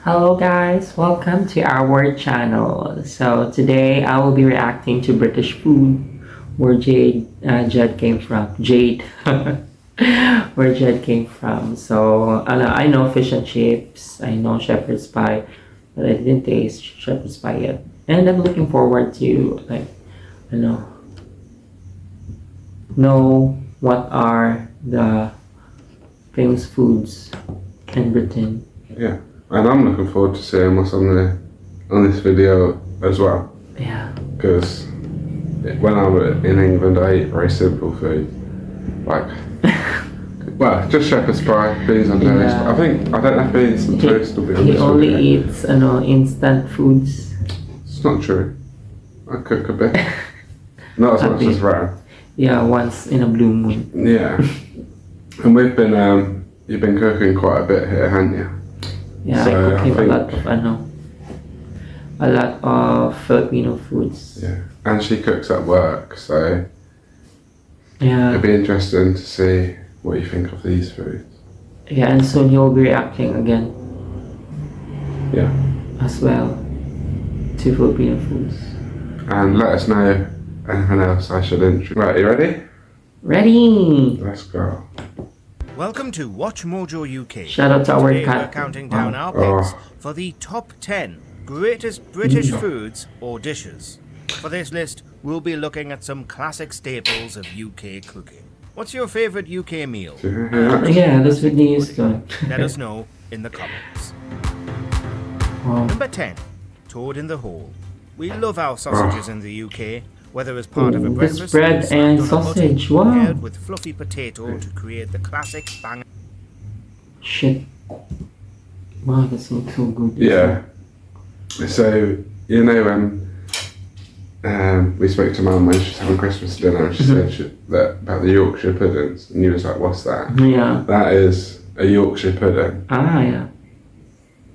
Hello guys, welcome to our channel. So today I will be reacting to British food where Jed came from. Jade. Where Jed came from. So I know fish and chips, I know shepherd's pie, but I didn't taste shepherd's pie yet. And I'm looking forward to know what are the famous foods in Britain. Yeah, and I'm looking forward to seeing what's on this video as well. Yeah. Because when I was in England, I ate very simple food, like well, just shepherd's pie, beans on toast. Yeah. I don't know if beans on toast will be on He this only video. eats instant foods. It's not true. I cook a bit, not as much as Ram. Yeah, once in a blue moon. Yeah, and we've been you've been cooking quite a bit here, haven't you? Yeah, So I cook him think- a lot of Filipino foods. Yeah, and she cooks at work, so Yeah. it'd be interesting to see what you think of these foods. Yeah, and soon he'll be reacting again Yeah, as well to Filipino foods. and let us know anything else I should introduce. Right, you ready? Ready! Let's go. Welcome to WatchMojoUK. Shout out to our Today we're cat. counting down our Oh. picks for the top 10 greatest British foods or dishes. For this list, we'll be looking at some classic staples of UK cooking. What's your favourite UK meal? Do you hear that? Yeah, that's what they used to. Let us know in the comments. Wow. Number 10. Toad in the hole. We love our sausages in the UK, whether as part of a Ooh, breakfast this bread or and served on a sausage, pudding, wow. paired with fluffy potato to create the classic bang. Shit. Wow, that looks so good. Yeah. So you know when we spoke to Mum when she was having Christmas dinner, and she said that about the Yorkshire puddings, and you was like, "What's that?" Yeah. That is a Yorkshire pudding Ah, yeah.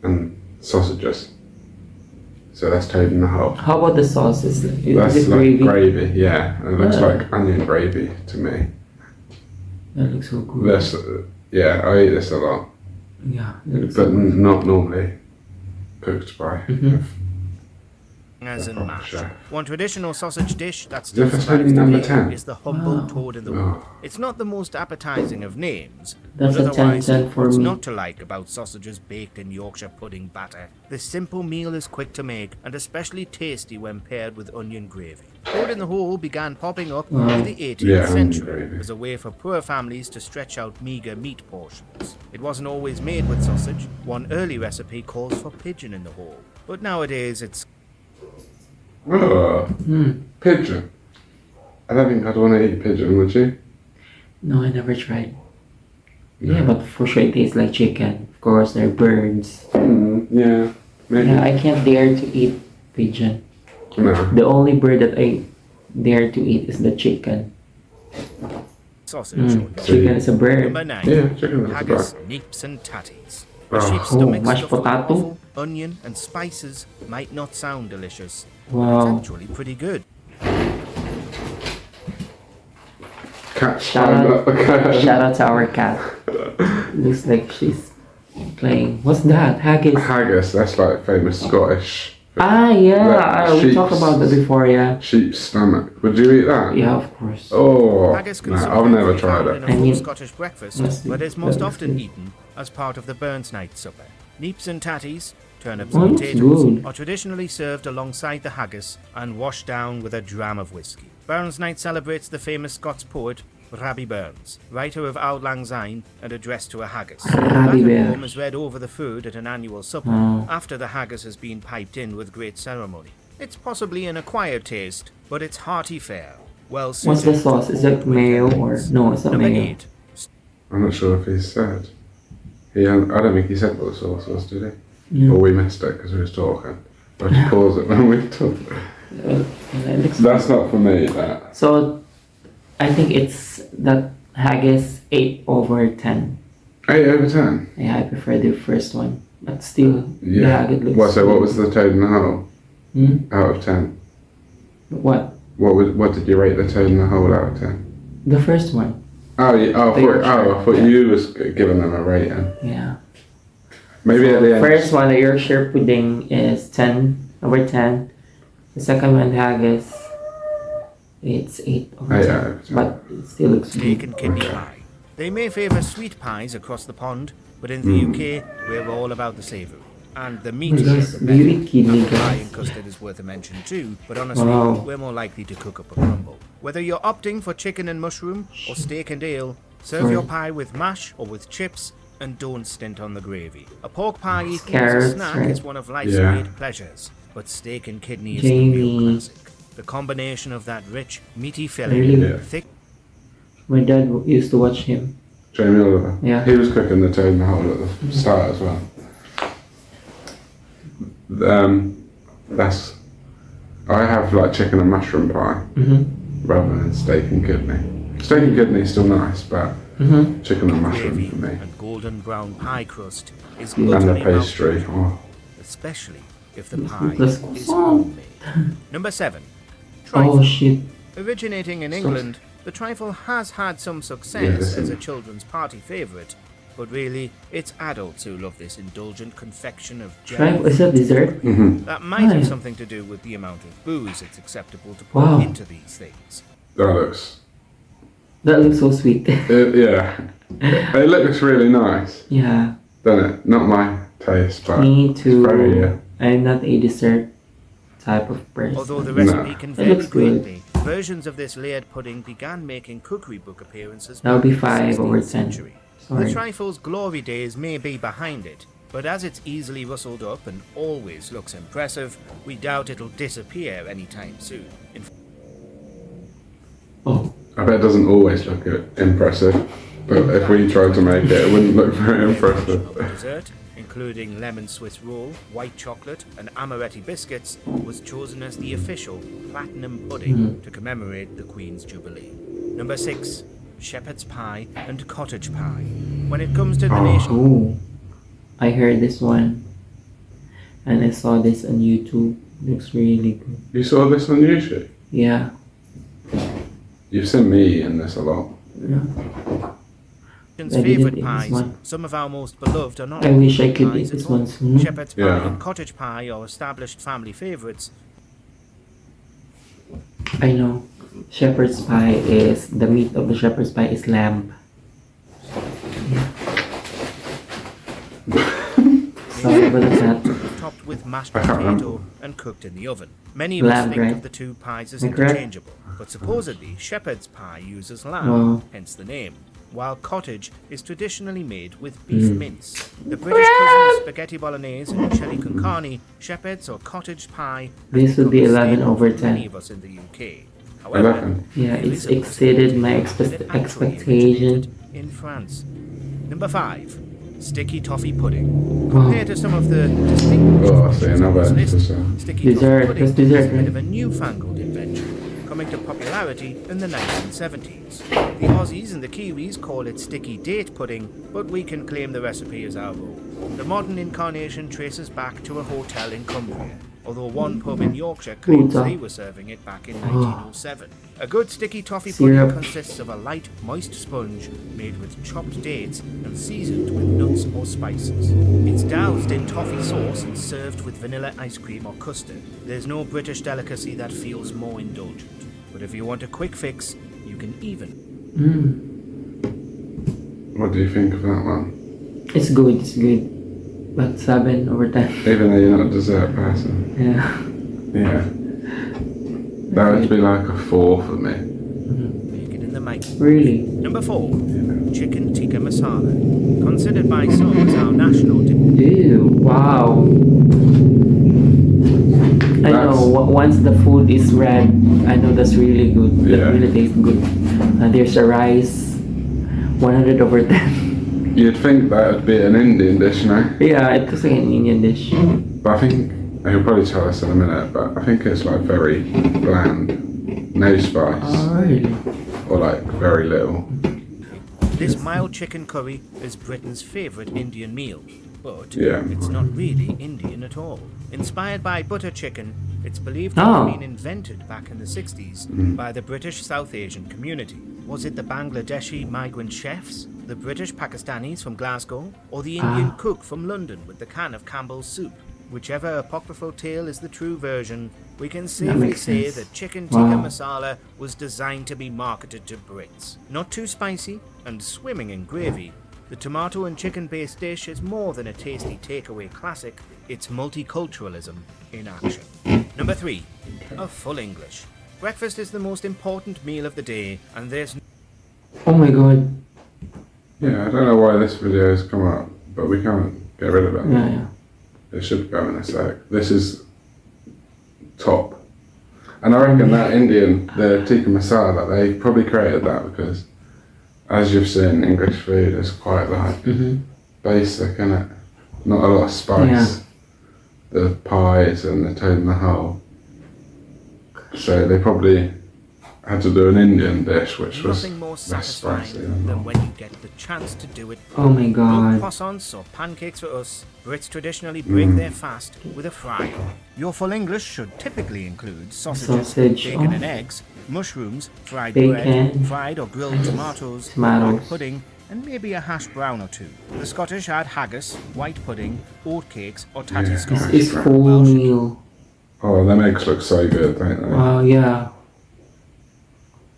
and sausages. So that's toad in the hole. How about the sauce? Is That's it like gravy? yeah. It looks Yeah. like onion gravy to me. That looks so good. This, yeah, I eat this a lot, Yeah. That looks but so good. not normally cooked by. As in Oh, mash. chef. One traditional sausage dish that Is still it for survives number today 10? is the humble Wow. toad in the Oh. wood. It's not the most appetizing of names, That's but a otherwise, 10 for what's me. not to like about sausages baked in Yorkshire pudding batter? This simple meal is quick to make and especially tasty when paired with onion gravy. Toad in the hole began popping up in the 18th Yeah, onion century gravy. as a way for poor families to stretch out meagre meat portions. It wasn't always made with sausage. One early recipe calls for pigeon in the hole, but nowadays it's Oh, pigeon. I don't think I'd want to eat pigeon, would you? No, I never tried. Yeah, but for sure it tastes like chicken. Of course, they're birds. Yeah, maybe. Yeah, I can't dare to eat pigeon. No. The only bird that I dare to eat is the chicken. sausage. Chicken is a bird. Number 9. Yeah, chicken is Haggis, bad. neeps and tatties. Oh. A sheep's Oh, stomach mashed stuffed with potato? offal, onion and spices might not sound delicious. Wow. It's actually pretty good. Cat Shout out, shout out to our cat. Looks like she's playing. What's that? Haggis. Haggis, that's like famous Scottish. Ah, yeah. That We sheep's- talked about that before, yeah. Sheep's stomach. Would you eat that? Yeah, of course. Oh, Haggis can no, I've sometimes never be tried found in it. a I full mean, Scottish breakfast, must be- but is most that often looks eaten as part of the Burns night supper. Neeps and tatties, turnips Oh, and looks potatoes, good. are traditionally served alongside the haggis and washed down with a dram of whiskey. Burns night celebrates the famous Scots poet Rabbie Burns, writer of Auld Lang Syne and addressed to a haggis. Rabbie That poem Burns. is read over the food at an annual supper Oh. after the haggis has been piped in with great ceremony. It's possibly an acquired taste, but it's hearty fare. Well What's the suited sauce? to Is it cold mayo winter or nights. no? It's not Number mayo. 8. I'm not sure if he said. I don't think he said what the sauce was, did he? No. Or we missed it because we was talking. I just pause it when we talk. It looks- That's not for me, that. So, I think it's that haggis 8/10. 8/10? Yeah, I prefer the first one, but still, the Yeah. haggis looks. What, so what good. was the toad in the hole Hmm? out of 10? What? What did you rate the toad in the hole out of 10? The first one. Oh, yeah, The Yorkshire, I thought yeah. you was giving them a rating. Yeah. Maybe at the end. First one, the Yorkshire pudding is 10/10. The second one, Haggis, it's 8/10. Yeah. But it still looks Steak good. and kidney Okay. pie. They may favour sweet pies across the pond, but in the UK, we're all about the savoury. And the meat Guys, the do you better. eat kidney, And pie guys? and custard is worth a mention too, but honestly, Wow. we're more likely to cook up a crumble. Whether you're opting for chicken and mushroom or steak and ale, serve Sorry. your pie with mash or with chips, and don't stint on the gravy. A pork pie eaten as a Carrots, snack right? is one of life's Yeah. great pleasures, but steak and kidney is the real Jamie. classic. The combination of that rich, meaty filling, Really? Yeah. thick My dad used to watch him. Jamie Oliver. Yeah. He was cooking the toad in the hole at the start as well. That's. I have like chicken and mushroom pie rather than steak and kidney. Steak and kidney is still nice, but chicken and mushroom gravy for me. and golden brown pie crust is And the utterly pastry. mouthwatering, Oh. especially if the pie Let's is go. homemade. Number 7. Oh Trifle. shit. Originating in England, the trifle has had some Yeah, success this as a is- children's party favourite, but really, it's adults who love this indulgent confection of Trifle, jelly. is that dessert? That might have Oh, yeah. something to do with the amount of booze it's acceptable to put Wow. into these things. That looks. That looks so sweet. Yeah. It looks really nice, Yeah. doesn't it? Not my taste, but Me it's very, too. I'm not a dessert type of person. Although the recipe can It vary looks good. greatly, versions of this layered pudding began making cookery book appearances That would be back in the 5/10. 16th century. The Sorry. trifle's glory days may be behind it, but as it's easily rustled up and always looks impressive, we doubt it'll disappear anytime soon. In Oh. I bet it doesn't always look impressive, but if we tried to make it, it wouldn't look very impressive. dessert, including lemon Swiss roll, white chocolate, and amaretti biscuits, was chosen as the official platinum pudding to commemorate the Queen's Jubilee. Number 6. Shepherd's pie and cottage pie. When it comes to the nation, Oh. I heard this one. And I saw this on YouTube. Looks really good. You saw this on YouTube? Yeah. You've seen me in this a lot. Yeah. I didn't favourite eat this pies, one. some of our most beloved are not I wish I could pies eat this at all. one soon. Shepherd's pie Yeah. and cottage pie are established family favourites. I know. Shepherd's pie is, the meat of the shepherd's pie is lamb. Sorry about that. Topped with mashed I can't potato and cooked in the oven. Many of us Lamb, think right? of the two pies as Am I correct? interchangeable, but supposedly shepherd's pie uses lamb, Wow. hence the name, while cottage is traditionally made with Hmm. beef mince. The British cousin of spaghetti bolognese and chili con carne, shepherd's or cottage pie. has This would be become a 11 staple over for Many 10. of us in the UK. However, 11. Yeah, there it's is a exceeded my possibility that it actually expectation. originated in France. Number 5. Sticky toffee pudding. Wow. Compared to some of the distinguished Oh, I see, dishes on another this list, dessert. sticky Dessert, toffee pudding that's dessert, is a bit right? of a newfangled invention, coming to popularity in the 1970s. The Aussies and the Kiwis call it sticky date pudding, but we can claim the recipe as our own. The modern incarnation traces back to a hotel in Cumbria, although one pub in Yorkshire claims Puta. they were serving it back in 1907. A good sticky toffee pudding Syrup. consists of a light, moist sponge made with chopped dates and seasoned with nuts or spices. It's doused in toffee sauce and served with vanilla ice cream or custard. There's no British delicacy that feels more indulgent. But if you want a quick fix, you can even. What do you think of that one? It's good, it's good. But 7 over 10. Even though you're not a dessert person. Yeah. Yeah. That would be like a 4 for me. Make it in the mic. Really? Number 4. Chicken tikka masala. Considered by some as our national dish. Ew, wow. I know, once the food is red, I know that's really good. That Yeah. really tastes good. There's a rice, 100 over 10. You'd think that would be an Indian dish now. Yeah, it looks like an Indian dish. But I think, he'll probably tell us in a minute, but I think it's like very bland. No spice. Oh, really? Or like very little. This mild chicken curry is Britain's favourite Indian meal, but Yeah. it's not really Indian at all. Inspired by butter chicken, it's believed to Oh. have been invented back in the 60s by the British South Asian community. Was it the Bangladeshi migrant chefs, the British Pakistanis from Glasgow, or the Indian cook from London with the can of Campbell's soup. Whichever apocryphal tale is the true version, we can safely makes say sense. that chicken tikka masala was designed to be marketed to Brits. Not too spicy and swimming in gravy, the tomato and chicken-based dish is more than a tasty takeaway classic, it's multiculturalism in action. Number 3. A full English. Breakfast is the most important meal of the day, and there's Oh my god. Yeah, I don't know why this video has come up, but we can't get rid of it. Yeah. It should go in a sec. This is top. And I reckon that Indian, the tikka masala, they probably created that because, as you've seen, English food is quite like basic, innit? Not a lot of spice. The pies and the toad in the hole. So they probably had to do an Indian dish which was nothing more less satisfying spicy than when you get the chance to do it. Oh my No god. croissants or pancakes for us. Brits traditionally break their fast with a fry. Your full English should typically include sausages, bacon and eggs, mushrooms, fried bread, fried or grilled tomatoes, black pudding, and maybe a hash brown or two. The Scottish add haggis, white pudding, oatcakes, or tatty scotch. It's full meal. Oh, them eggs look so good, don't they? Wow, yeah.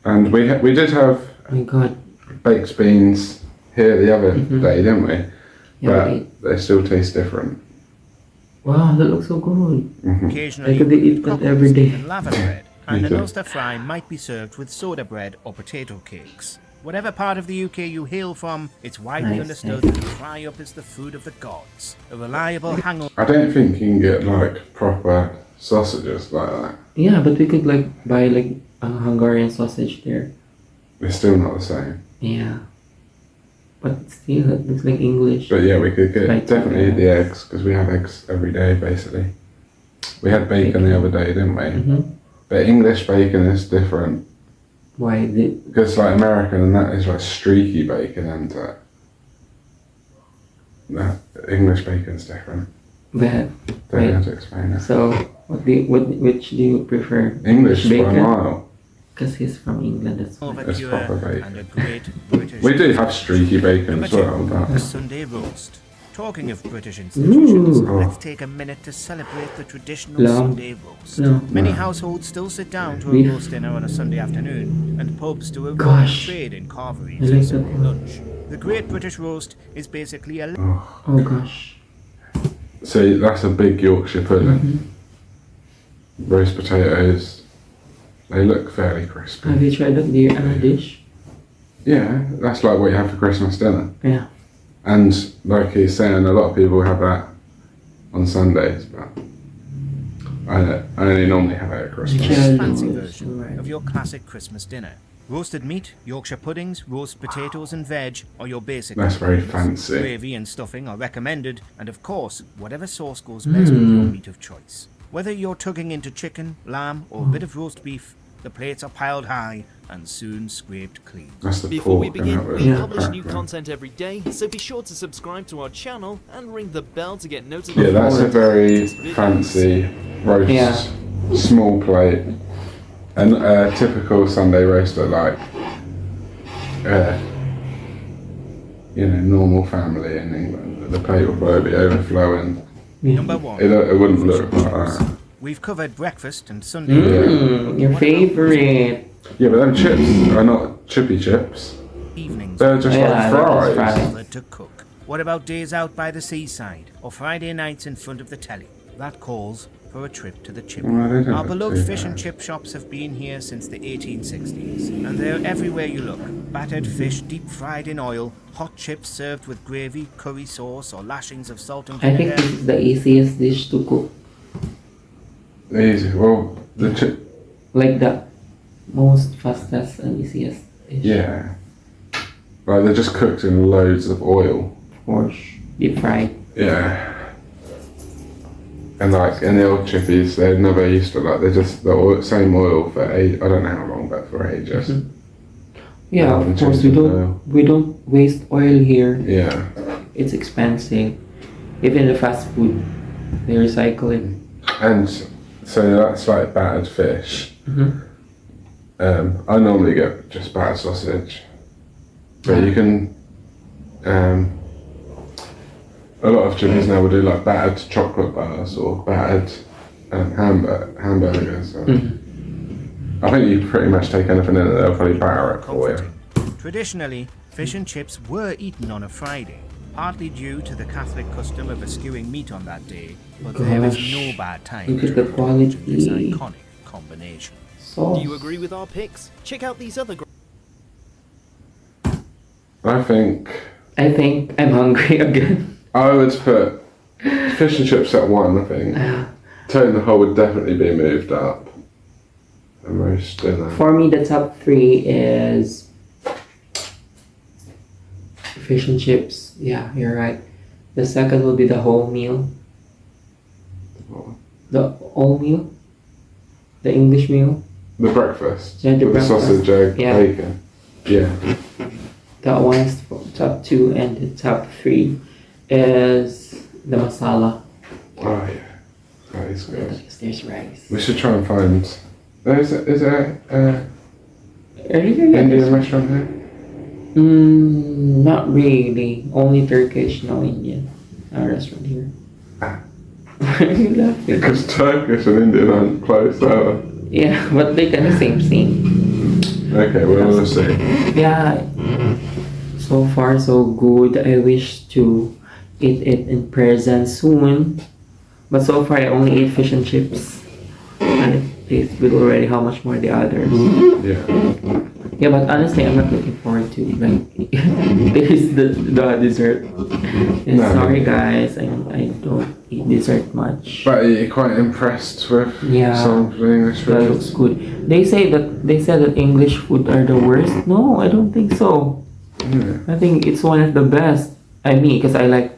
And we did have Oh my god. baked beans here the other day, didn't we? Yeah, But they still taste different. wow, that looks so good. Occasionally, I could eat that cockles every day. and lava bread, and Me an too. Ulster fry might be served with soda bread or potato cakes. Whatever part of the UK you hail from, it's widely understood that fry-up is the food of the gods. A reliable hangover. I don't think you can get like proper sausages like that. Yeah, but we could like buy like a Hungarian sausage there. It's still not the same. Yeah. But still, it looks like English. But yeah, we could get Right. definitely the eggs because we have eggs every day basically. We had bacon the other day, didn't we? But English bacon is different Why did? because like American and that is like streaky bacon and that English bacon's different. But Don't know how to explain it. so which do you prefer? English by a bacon? mile. Because he's from England. That's why. Over It's pure proper bacon. and a great British. We do have streaky bacon Number as well, two, but a Sunday roast. Talking of British institutions, let's take a minute to celebrate the traditional Lamb. Sunday roast. No. Many households still sit down to a Beef. roast dinner on a Sunday afternoon, and pubs do a Gosh. trade in carveries I for like Sunday that. lunch. The Great British Roast is basically a Oh gosh. see that's a big Yorkshire pudding. Roast potatoes. They look fairly crispy. Have you tried that deer dish? Yeah, that's like what you have for Christmas dinner. Yeah. And like he's saying, a lot of people have that on Sundays, but I only normally have it at Christmas. Yeah. a fancy no, version right. of your classic Christmas dinner. Roasted meat, Yorkshire puddings, roast potatoes and veg are your basic. That's very ingredients. fancy. Gravy and stuffing are recommended, and of course, whatever sauce goes best with your meat of choice. Whether you're tugging into chicken, lamb, or a bit of roast beef, the plates are piled high and soon scraped clean. That's the Before we pork and that begin, was we the publish new crack, content every day, so be sure to subscribe to our channel and ring the bell to get Yeah, notified. that's a very fancy roast, Yeah. small plate. And a typical Sunday roast are like, normal family in England. The plate will probably be overflowing. Number one. It wouldn't look like that. We've covered breakfast and Sunday. Your favorite. Yeah, but them chips are not chippy chips. Evenings. They're just Yeah, like they're fries. just fries. Bothered to cook. What about days out by the seaside or Friday nights in front of the telly? That calls for a trip to the chip. Well, they don't Our look beloved too fish and bad. chip shops have been here since the 1860s, and they're everywhere you look. Battered fish deep fried in oil, hot chips served with gravy, curry sauce, or lashings of salt and I think vinegar. this is the easiest dish to cook. Easy. Well, the chip. Like the most fastest and easiest dish. Yeah. Like they're just cooked in loads of oil. Of course. Deep fried. Yeah. And like in the old chippies, they're never used to they're just the same oil for I don't know how long, but for ages. Yeah, And of course chips with oil. we don't waste oil here. Yeah. It's expensive. Even the fast food, they recycle it. And so that's like battered fish. I normally get just battered sausage, but you can A lot of chilies now will do like battered chocolate bars or battered hamburgers. So I think you pretty much take anything in it, they'll probably batter it for you. Traditionally, fish and chips were eaten on a Friday, partly due to the Catholic custom of eschewing meat on that day, but there is Gosh, no bad time look at to the indulge in this quality. iconic combination. Sauce. Do you agree with our picks? Check out these other. I think I'm hungry again. I would put fish and chips at 1, I think. Toad in the hole would definitely be moved up. And roast dinner. For me, the top 3 is fish and chips. Yeah, you're right. The second will be the whole meal. The whole meal? The English meal? The breakfast. Yeah, the with breakfast. The sausage, egg, Yeah. bacon. Yeah. That one's top 2, and the top 3 is the masala. Oh yeah. That is good. There's rice. We should try and find. Is there an Earlier, yeah, Indian restaurant here? not really. Only Turkish, no Indian. Restaurant here. Why are you laughing? Because Turkish and Indian aren't close, are they? Yeah, but they kind of same thing. Okay, well, we'll see. Yeah, so far so good. I wish to eat it in person soon. But so far I only ate fish and chips. And it tastes good already. How much more the others? Yeah. Yeah, but honestly, I'm not looking forward to like taste the dessert. And No. sorry guys, I don't eat dessert much. But you're quite impressed with Yeah. some of the English That looks food. good. They said that English food are the worst. No, I don't think so. Yeah. I think it's one of the best. Because I like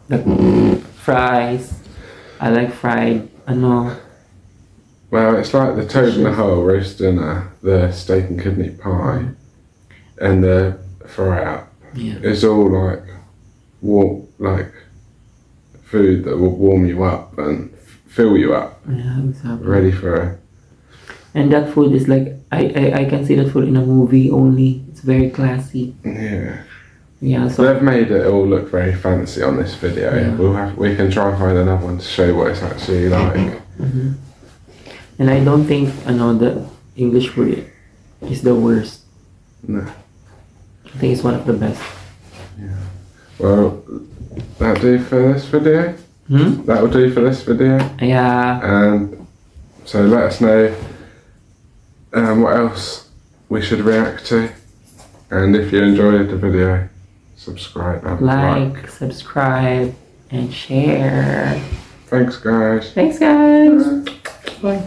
the fries. I like fried. Well, it's like the toad in the hole, roast dinner, the steak and kidney pie, and the fry up. Yeah. It's all like warm, like food that will warm you up and fill you up, Yeah, exactly. ready for And that food is like I can see that food in a movie only. It's very classy. yeah. Yeah, so They've made it all look very fancy on this video. Yeah. We can try and find another one to show what it's actually like. and I don't think the English food is the worst. No. I think it's one of the best. Well, that'll do for this video. That'll do for this video. Yeah. And so let us know what else we should react to. And if you enjoyed the video, subscribe and Like, subscribe, and share. Thanks guys. Thanks, guys. Bye.